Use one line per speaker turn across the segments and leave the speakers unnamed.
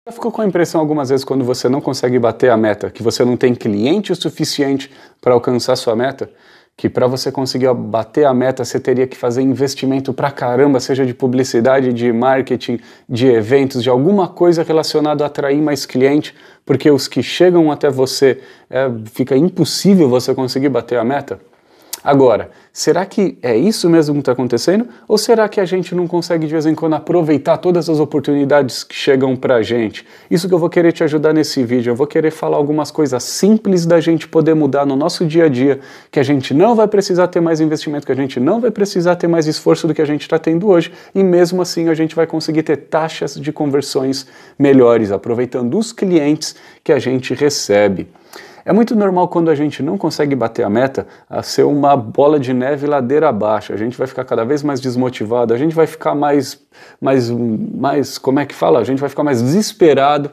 Já ficou com a impressão algumas vezes quando você não consegue bater a meta, que você não tem cliente o suficiente para alcançar sua meta? Que para você conseguir bater a meta você teria que fazer investimento pra caramba, seja de publicidade, de marketing, de eventos, de alguma coisa relacionada a atrair mais cliente, porque os que chegam até você fica impossível você conseguir bater a meta? Agora, será que é isso mesmo que está acontecendo? Ou será que a gente não consegue de vez em quando aproveitar todas as oportunidades que chegam para a gente? Isso que eu vou querer te ajudar nesse vídeo. Eu vou querer falar algumas coisas simples da gente poder mudar no nosso dia a dia, que a gente não vai precisar ter mais investimento, que a gente não vai precisar ter mais esforço do que a gente está tendo hoje, e mesmo assim a gente vai conseguir ter taxas de conversões melhores, aproveitando os clientes que a gente recebe. É muito normal quando a gente não consegue bater a meta a ser uma bola de neve ladeira abaixo. A gente vai ficar cada vez mais desmotivado, a gente vai ficar mais, como é que fala? A gente vai ficar mais desesperado.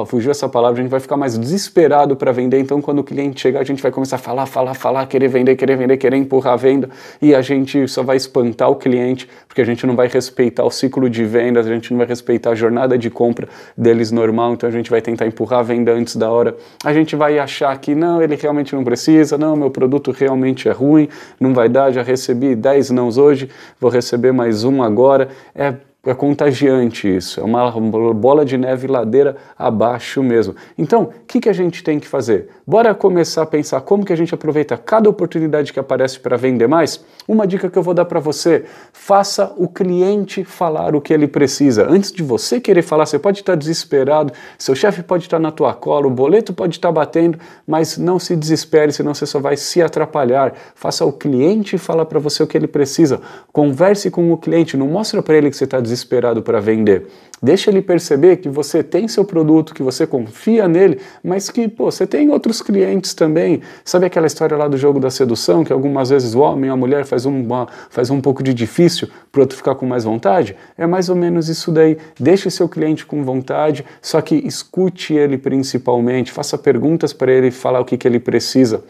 Fugiu essa palavra, a gente vai ficar mais desesperado para vender, então quando o cliente chegar a gente vai começar a falar, querer vender, querer empurrar a venda, e a gente só vai espantar o cliente, porque a gente não vai respeitar o ciclo de vendas, a gente não vai respeitar a jornada de compra deles normal, então a gente vai tentar empurrar a venda antes da hora, a gente vai achar que não, ele realmente não precisa, não, meu produto realmente é ruim, não vai dar, já recebi 10 nãos hoje, vou receber mais um agora, é contagiante isso, é uma bola de neve ladeira abaixo mesmo. Então, o que a gente tem que fazer? Bora começar a pensar como que a gente aproveita cada oportunidade que aparece para vender mais? Uma dica que eu vou dar para você, faça o cliente falar o que ele precisa. Antes de você querer falar, você pode estar desesperado, seu chefe pode estar na tua cola, o boleto pode estar batendo, mas não se desespere, senão você só vai se atrapalhar. Faça o cliente falar para você o que ele precisa. Converse com o cliente, não mostra para ele que você está desesperado para vender. Deixa ele perceber que você tem seu produto, que você confia nele, mas que, você tem outros clientes também. Sabe aquela história lá do jogo da sedução, que algumas vezes o homem ou a mulher faz um pouco de difícil para o outro ficar com mais vontade? É mais ou menos isso daí. Deixe seu cliente com vontade, só que escute ele principalmente, faça perguntas para ele falar o que ele precisa.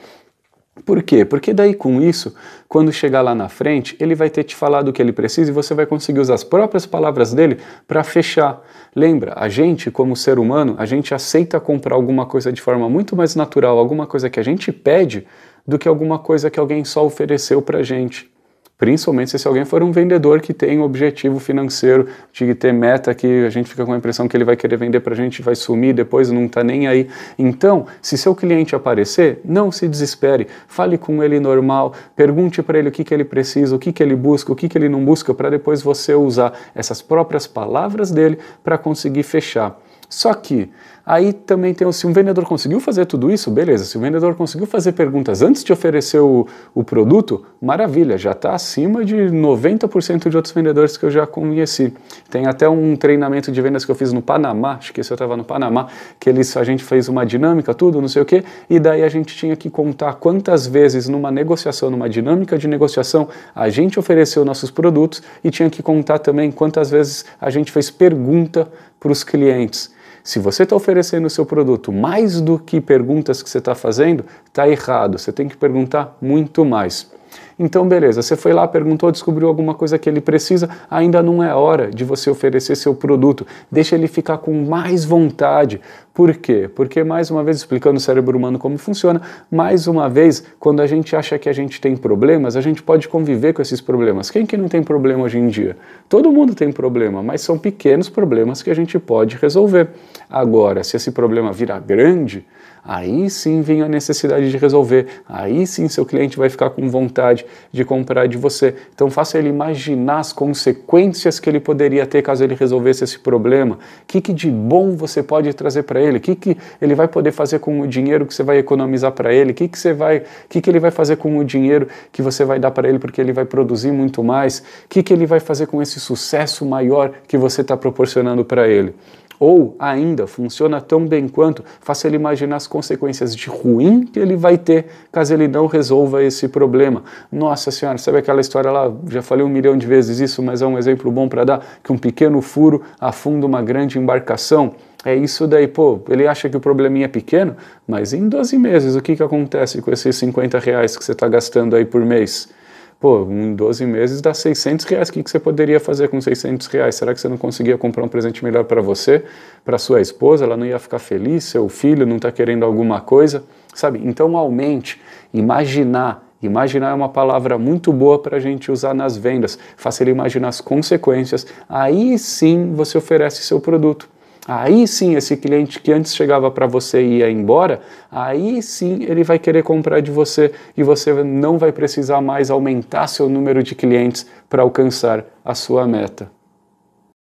Por quê? Porque daí com isso, quando chegar lá na frente, ele vai ter te falado o que ele precisa e você vai conseguir usar as próprias palavras dele para fechar. Lembra, a gente como ser humano, a gente aceita comprar alguma coisa de forma muito mais natural, alguma coisa que a gente pede, do que alguma coisa que alguém só ofereceu pra gente. Principalmente se alguém for um vendedor que tem um objetivo financeiro, de ter meta que a gente fica com a impressão que ele vai querer vender pra gente, vai sumir, depois não tá nem aí. Então, se seu cliente aparecer, não se desespere, fale com ele normal, pergunte para ele o que ele precisa, o que ele busca, o que ele não busca, para depois você usar essas próprias palavras dele para conseguir fechar. Só que aí também tem, se um vendedor conseguiu fazer tudo isso, beleza, se o vendedor conseguiu fazer perguntas antes de oferecer o produto, maravilha, já está acima de 90% de outros vendedores que eu já conheci. Tem até um treinamento de vendas que eu fiz no Panamá, acho que esse eu estava no Panamá, que a gente fez uma dinâmica, tudo, não sei o quê, e daí a gente tinha que contar quantas vezes numa negociação, numa dinâmica de negociação, a gente ofereceu nossos produtos e tinha que contar também quantas vezes a gente fez pergunta para os clientes. Se você está oferecendo o seu produto mais do que perguntas que você está fazendo, está errado. Você tem que perguntar muito mais. Então, beleza, você foi lá, perguntou, descobriu alguma coisa que ele precisa, ainda não é hora de você oferecer seu produto. Deixa ele ficar com mais vontade. Por quê? Porque, mais uma vez, explicando o cérebro humano como funciona, mais uma vez, quando a gente acha que a gente tem problemas, a gente pode conviver com esses problemas. Quem que não tem problema hoje em dia? Todo mundo tem problema, mas são pequenos problemas que a gente pode resolver. Agora, se esse problema virar grande, aí sim vem a necessidade de resolver, aí sim seu cliente vai ficar com vontade de comprar de você. Então faça ele imaginar as consequências que ele poderia ter caso ele resolvesse esse problema. O que de bom você pode trazer para ele? O que ele vai poder fazer com o dinheiro que você vai economizar para ele? O que ele vai fazer com o dinheiro que você vai dar para ele porque ele vai produzir muito mais? O que ele vai fazer com esse sucesso maior que você está proporcionando para ele? Ou, ainda, funciona tão bem quanto, faça ele imaginar as consequências de ruim que ele vai ter caso ele não resolva esse problema. Nossa Senhora, sabe aquela história lá, já falei 1 milhão de vezes isso, mas é um exemplo bom para dar, que um pequeno furo afunda uma grande embarcação. É isso daí, ele acha que o probleminha é pequeno, mas em 12 meses o que acontece com esses R$50 que você está gastando aí por mês? Pô, em 12 meses dá R$ 600. O que você poderia fazer com R$ 600? Será que você não conseguia comprar um presente melhor para você, para sua esposa? Ela não ia ficar feliz? Seu filho não está querendo alguma coisa? Sabe? Então aumente. Imaginar é uma palavra muito boa para a gente usar nas vendas. Faça ele imaginar as consequências. Aí sim você oferece seu produto. Aí sim, esse cliente que antes chegava para você e ia embora, aí sim ele vai querer comprar de você e você não vai precisar mais aumentar seu número de clientes para alcançar a sua meta.